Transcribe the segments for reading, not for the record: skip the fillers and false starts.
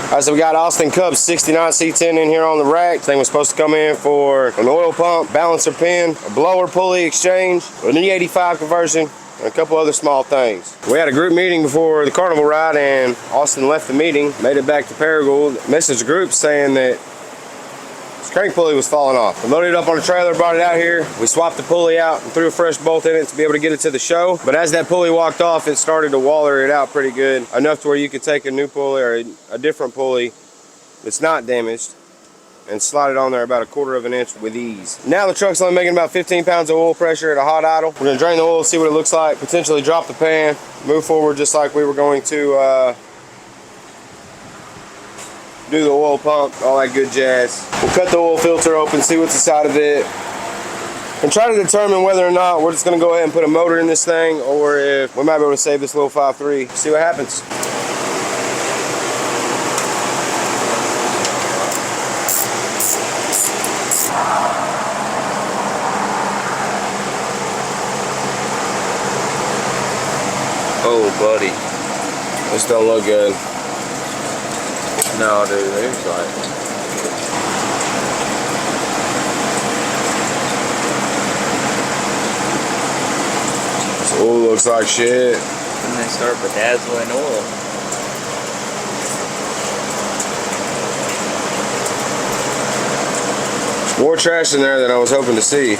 Alright, so we got Austin Cup's 69 C10 in here on the rack. This thing was supposed to come in for an oil pump, balancer pin, a blower pulley exchange, an E85 conversion, and a couple other small things. We had a group meeting before the carnival ride, and Austin left the meeting, made it back to Paragould, messaged the group saying that his crank pulley was falling off. We loaded it up on the trailer, brought it out here. We swapped the pulley out and threw a fresh bolt in it to be able to get it to the show. But as that pulley walked off, it started to waller it out pretty good, enough to where you could take a new pulley or a different pulley that's not damaged and slide it on there about 1/4 of an inch with ease. Now the truck's only making about 15 pounds of oil pressure at a hot idle. We're gonna drain the oil, see what it looks like, potentially drop the pan, move forward just like we were going to do the oil pump, all that good jazz. We'll cut the oil filter open, see what's inside of it, and try to determine whether or not we're just gonna go ahead and put a motor in this thing, or if we might be able to save this little 5.3. See what happens. Oh, buddy. This don't look good. No, dude, there's like... This oil looks like shit. And they start bedazzling oil. There's more trash in there than I was hoping to see.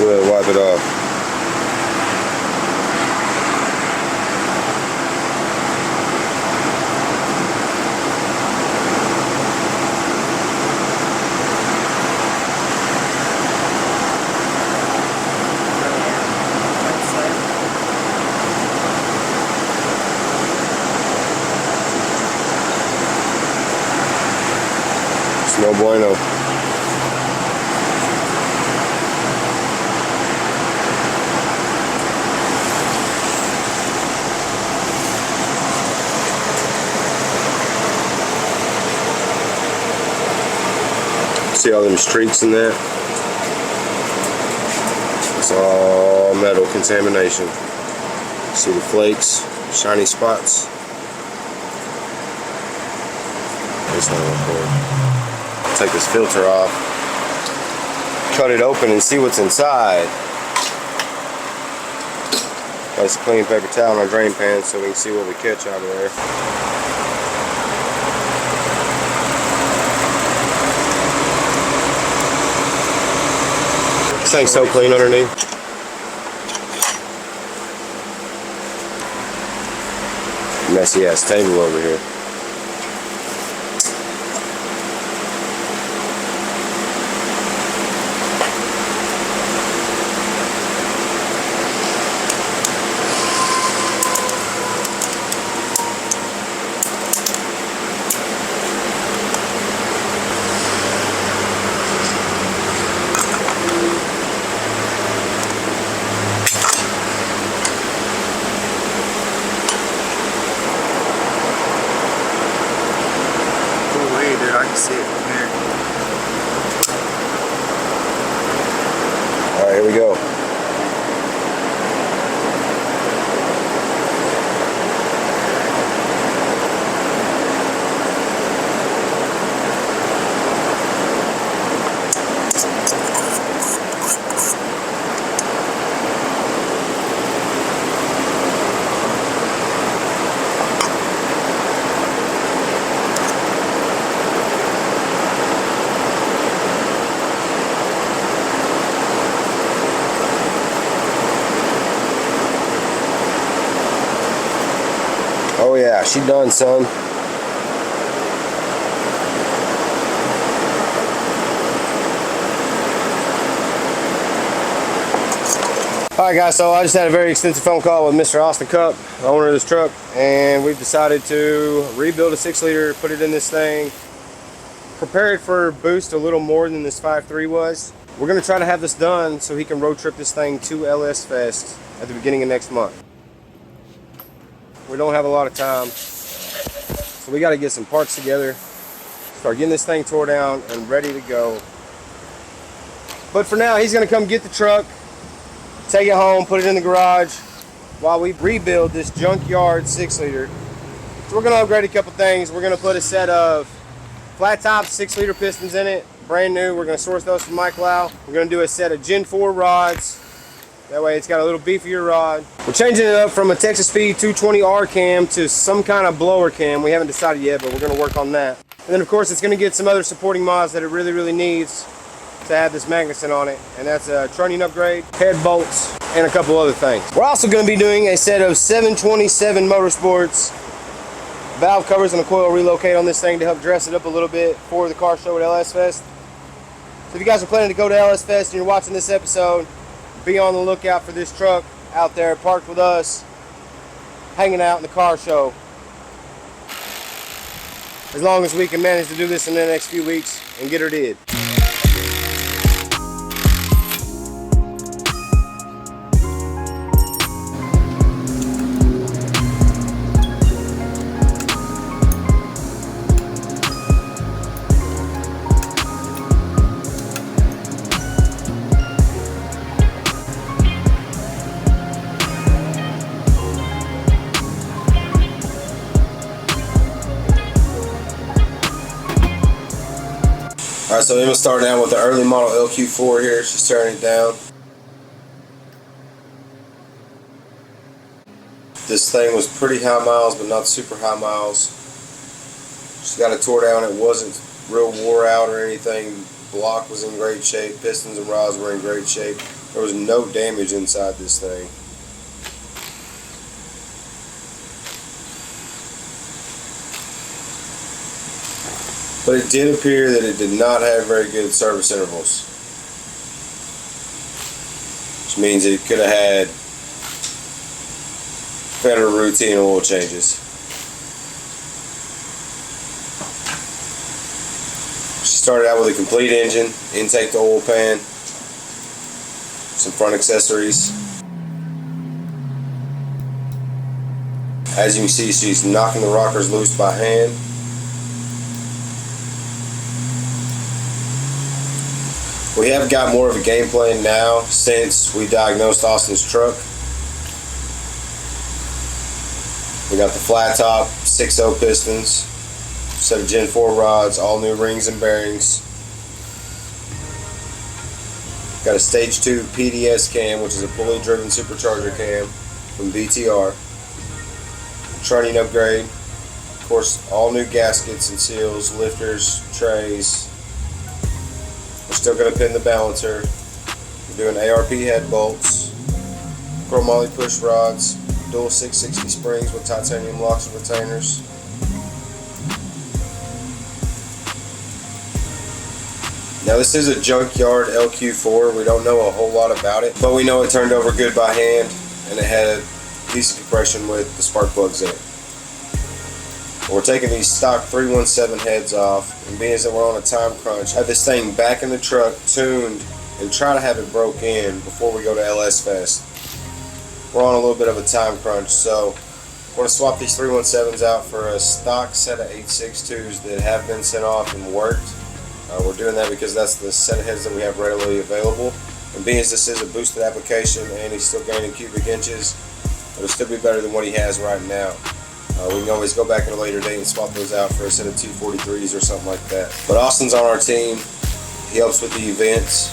We'll wipe it off. It's no bueno. See all them streaks in that? It's all metal contamination. See the flakes, shiny spots? That's not what for. Take this filter off, cut it open and see what's inside. Place a clean paper towel on our drain pan so we can see what we catch out of there. This thing's so clean underneath. Messy ass table over here. I can see it from here. Alright, here we go. Oh yeah, she done, son. Alright guys, so I just had a very extensive phone call with Mr. Austin Cup, the owner of this truck, and we've decided to rebuild a 6-liter, put it in this thing, prepare it for boost a little more than this 5.3 was. We're going to try to have this done so he can road trip this thing to LS Fest at the beginning of next month. We don't have a lot of time, so we got to get some parts together, start getting this thing tore down and ready to go. But for now, he's gonna come get the truck, take it home, put it in the garage while we rebuild this junkyard 6-liter. So we're gonna upgrade a couple things. We're gonna put a set of flat top 6-liter pistons in it, brand new. We're gonna source those from Mike Lau. We're gonna do a set of Gen 4 rods. That way it's got a little beefier rod. We're changing it up from a Texas Speed 220R cam to some kind of blower cam. We haven't decided yet, but we're gonna work on that. And then of course it's gonna get some other supporting mods that it really needs to have this magneton on it, and that's a trunnion upgrade, head bolts, and a couple other things. We're also going to be doing a set of 727 Motorsports valve covers and a coil relocate on this thing to help dress it up a little bit for the car show at LS Fest. So if you guys are planning to go to LS Fest and you're watching this episode, be on the lookout for this truck out there parked with us, hanging out in the car show. As long as we can manage to do this in the next few weeks and get her did. Alright, so Emma's starting out with the early model LQ4 here. She's tearing it down. This thing was pretty high miles, but not super high miles. She got it tore down. It wasn't real wore out or anything. Block was in great shape. Pistons and rods were in great shape. There was no damage inside this thing. But it did appear that it did not have very good service intervals. Which means it could have had better routine oil changes. She started out with a complete engine, intake to oil pan, some front accessories. As you can see, she's knocking the rockers loose by hand. We have got more of a game plan now since we diagnosed Austin's truck. We got the flat top 6.0 pistons, set of Gen 4 rods, all new rings and bearings. Got a stage 2 PDS cam, which is a pulley driven supercharger cam from BTR. Trunnion upgrade. Of course, all new gaskets and seals, lifters, trays. We're still going to pin the balancer. We're doing ARP head bolts, chromoly push rods, dual 660 springs with titanium locks and retainers. Now this is a junkyard LQ4. We don't know a whole lot about it, but we know it turned over good by hand and it had decent compression with the spark plugs in it. We're taking these stock 317 heads off, and being that we're on a time crunch, have this thing back in the truck, tuned, and try to have it broke in before we go to LS Fest. We're on a little bit of a time crunch, so we're going to swap these 317s out for a stock set of 862s that have been sent off and worked. We're doing that because that's the set of heads that we have readily available. And being as this is a boosted application and he's still gaining cubic inches, it'll still be better than what he has right now. We can always go back at a later date and swap those out for a set of 243s or something like that. But Austin's on our team. He helps with the events.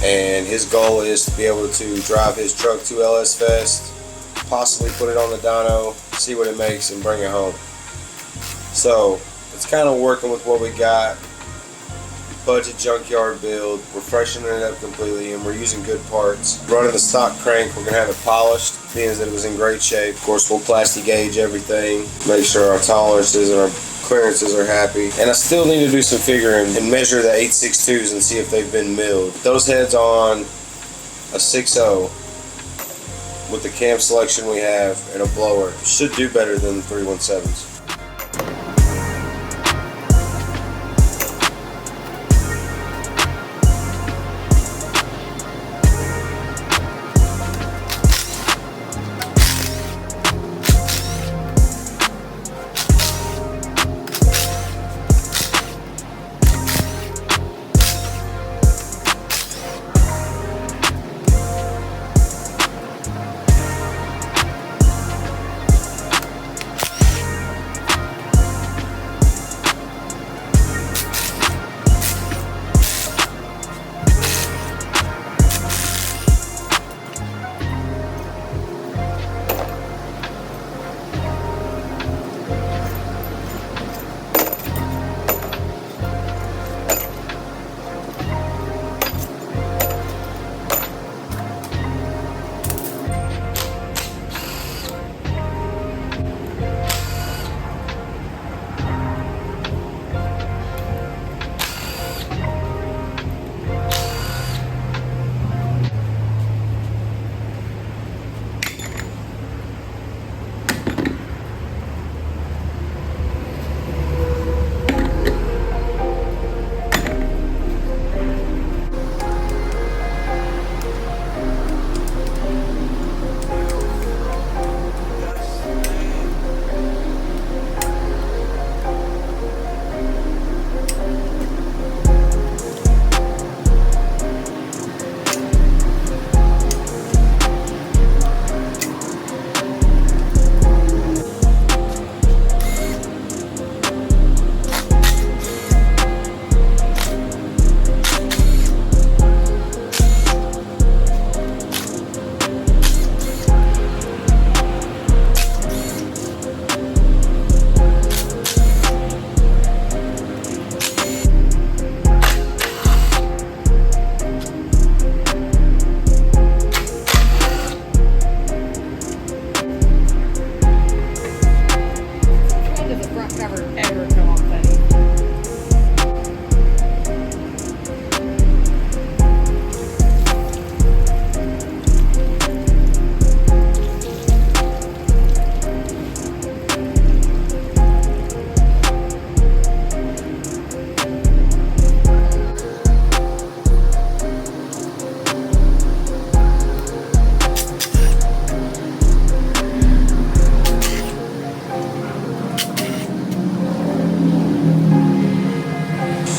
And his goal is to be able to drive his truck to LS Fest, possibly put it on the dyno, see what it makes, and bring it home. So it's kind of working with what we got. Budget junkyard build. We're freshening it up completely, and we're using good parts. Running the stock crank, we're going to have it polished, being that it was in great shape. Of course, we'll plastic gauge everything, make sure our tolerances and our clearances are happy. And I still need to do some figuring and measure the 862s and see if they've been milled. Those heads on a 6.0 with the cam selection we have and a blower should do better than the 317s.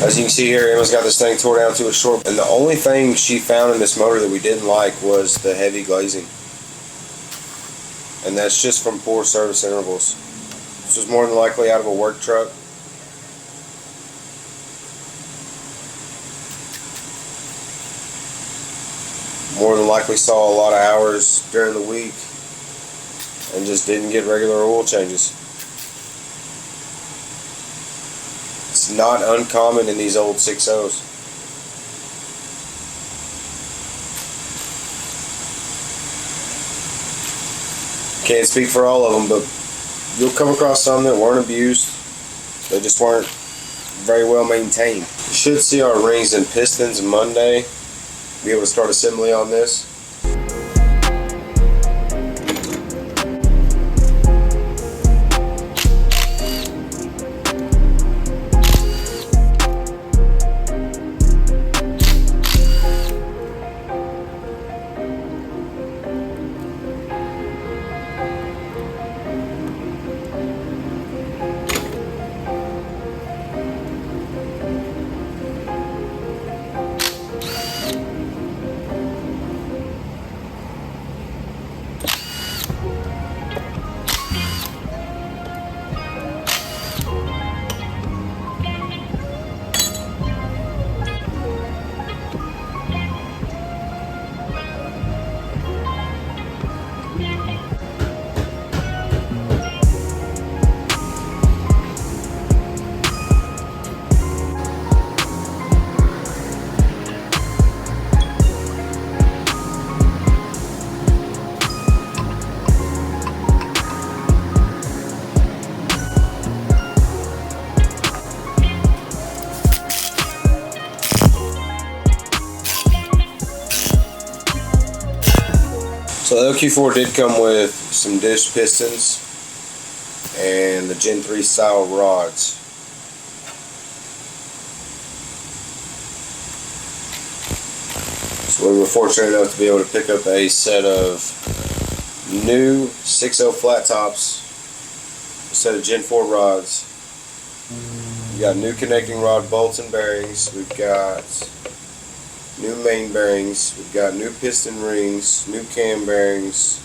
As you can see here, Emma's got this thing tore down to a short, and the only thing she found in this motor that we didn't like was the heavy glazing. And that's just from poor service intervals. This was more than likely out of a work truck. More than likely saw a lot of hours during the week and just didn't get regular oil changes. It's not uncommon in these old 6.0s. Can't speak for all of them, but you'll come across some that weren't abused. They just weren't very well maintained. You should see our rings and pistons Monday. Be able to start assembly on this. So the LQ4 did come with some dish pistons and the Gen 3 style rods. So we were fortunate enough to be able to pick up a set of new 6.0 flat tops, a set of Gen 4 rods. We got new connecting rod bolts and bearings. We've got new main bearings, we've got new piston rings, new cam bearings,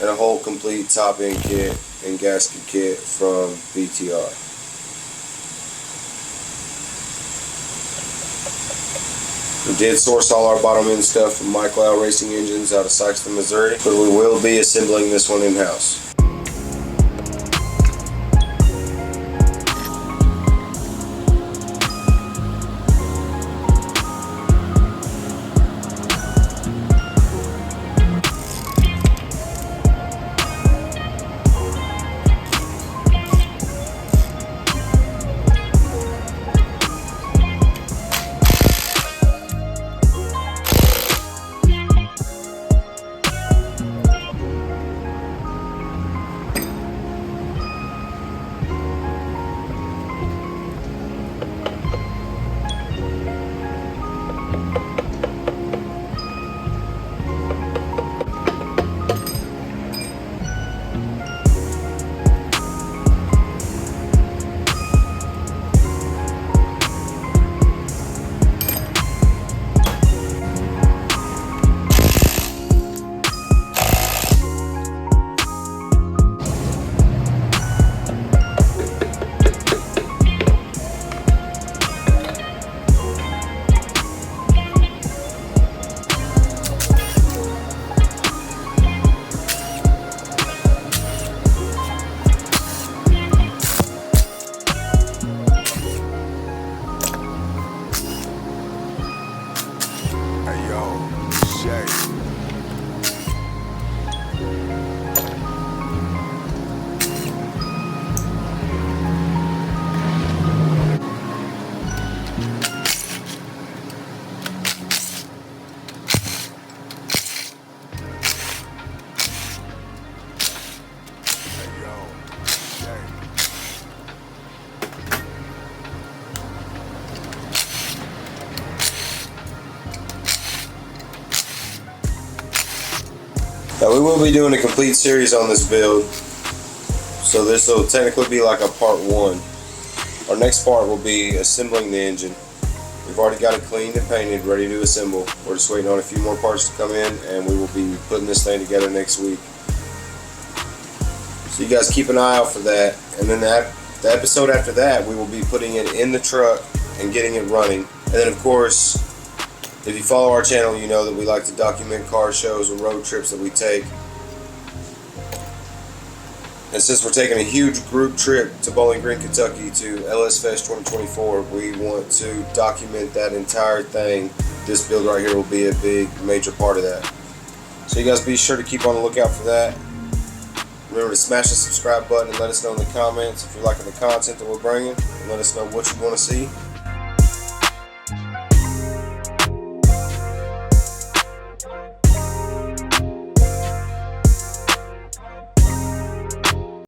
and a whole complete top end kit and gasket kit from BTR. We did source all our bottom end stuff from Mike Lau Racing Engines out of Sykeston, Missouri, but we will be assembling this one in-house. Now we will be doing a complete series on this build, so this will technically be like a part 1. Our next part will be assembling the engine. We've already got it cleaned and painted, ready to assemble. We're just waiting on a few more parts to come in, and we will be putting this thing together next week. So you guys keep an eye out for that. And then the episode after that, we will be putting it in the truck and getting it running. And then of course, if you follow our channel, you know that we like to document car shows and road trips that we take. And since we're taking a huge group trip to Bowling Green, Kentucky to LS Fest 2024, we want to document that entire thing. This build right here will be a big, major part of that. So you guys be sure to keep on the lookout for that. Remember to smash the subscribe button and let us know in the comments if you're liking the content that we're bringing. And let us know what you want to see.